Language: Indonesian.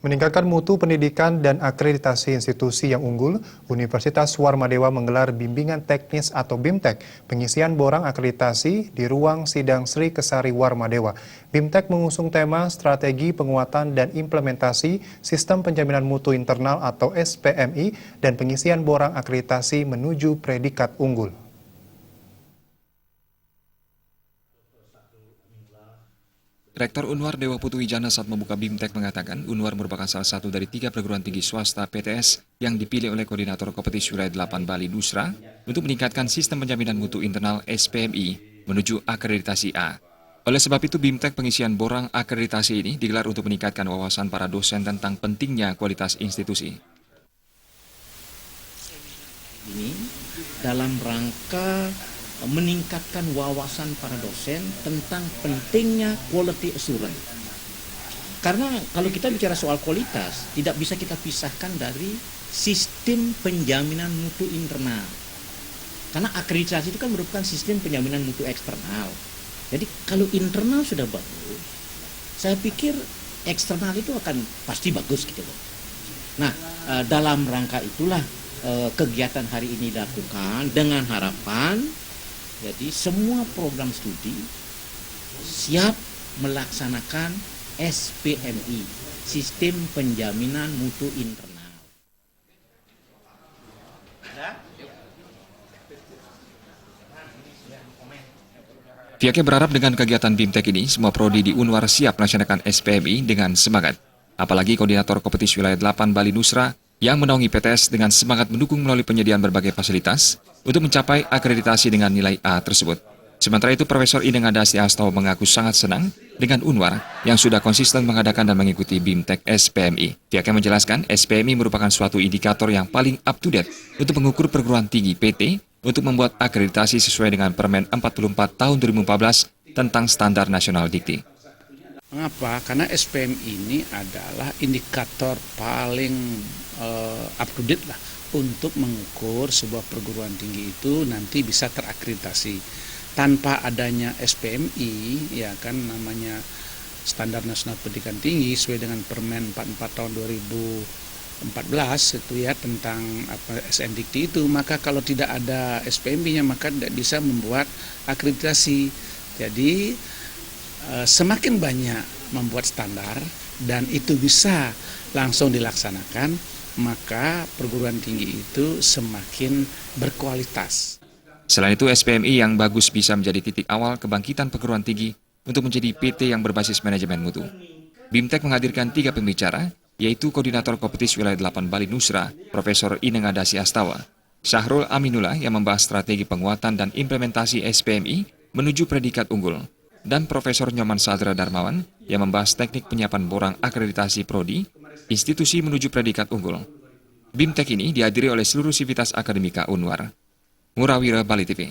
Meningkatkan mutu pendidikan dan akreditasi institusi yang unggul, Universitas Warmadewa menggelar bimbingan teknis atau BIMTEK, pengisian borang akreditasi di ruang sidang Sri Kesari Warmadewa. BIMTEK mengusung tema strategi penguatan dan implementasi sistem penjaminan mutu internal atau SPMI dan pengisian borang akreditasi menuju predikat unggul. Rektor Unwar Dewa Putu Wijana saat membuka BIMTEK mengatakan Unwar merupakan salah satu dari 3 perguruan tinggi swasta PTS yang dipilih oleh Koordinator Kompetisi Wilayah 8 Bali Nusra untuk meningkatkan sistem penjaminan mutu internal SPMI menuju akreditasi A. Oleh sebab itu BIMTEK pengisian borang akreditasi ini digelar untuk meningkatkan wawasan para dosen tentang pentingnya kualitas institusi. Ini dalam rangka meningkatkan wawasan para dosen tentang pentingnya quality assurance. Karena kalau kita bicara soal kualitas, tidak bisa kita pisahkan dari sistem penjaminan mutu internal. Karena akreditasi itu kan merupakan sistem penjaminan mutu eksternal. Jadi kalau internal sudah bagus, saya pikir eksternal itu akan pasti bagus gitu loh. Nah, dalam rangka itulah kegiatan hari ini dilakukan dengan harapan jadi semua program studi siap melaksanakan SPMI, Sistem Penjaminan Mutu Internal. Pihaknya berharap dengan kegiatan BIMTEK ini, semua prodi di Unwar siap melaksanakan SPMI dengan semangat. Apalagi Koordinator Kompetisi Wilayah 8 Bali Nusra yang menaungi PTS dengan semangat mendukung melalui penyediaan berbagai fasilitas untuk mencapai akreditasi dengan nilai A tersebut. Sementara itu, Profesor Ineng Adasi Astawa mengaku sangat senang dengan Unwar yang sudah konsisten mengadakan dan mengikuti BIMTEK SPMI. Pihaknya menjelaskan SPMI merupakan suatu indikator yang paling up to date untuk mengukur perguruan tinggi PT untuk membuat akreditasi sesuai dengan Permen 44 tahun 2014 tentang Standar Nasional Dikti. Mengapa? Karena SPMI ini adalah indikator paling up to date lah untuk mengukur sebuah perguruan tinggi itu nanti bisa terakreditasi. Tanpa adanya SPMI, ya kan namanya Standar Nasional Pendidikan Tinggi sesuai dengan Permen 44 tahun 2014 itu ya tentang SN Dikti itu, maka kalau tidak ada SPMI-nya maka tidak bisa membuat akreditasi. Jadi semakin banyak membuat standar dan itu bisa langsung dilaksanakan, maka perguruan tinggi itu semakin berkualitas. Selain itu, SPMI yang bagus bisa menjadi titik awal kebangkitan perguruan tinggi untuk menjadi PT yang berbasis manajemen mutu. BIMTEK menghadirkan 3 pembicara, yaitu Koordinator Kompetisi Wilayah 8 Bali Nusra, Profesor Ineng Adasi Astawa, Syahrul Aminullah yang membahas strategi penguatan dan implementasi SPMI menuju predikat unggul, dan Profesor Nyoman Sadra Darmawan yang membahas teknik penyiapan borang akreditasi prodi, institusi menuju predikat unggul. BIMTEK ini dihadiri oleh seluruh sivitas akademika Unwar. Murawira, Bali TV.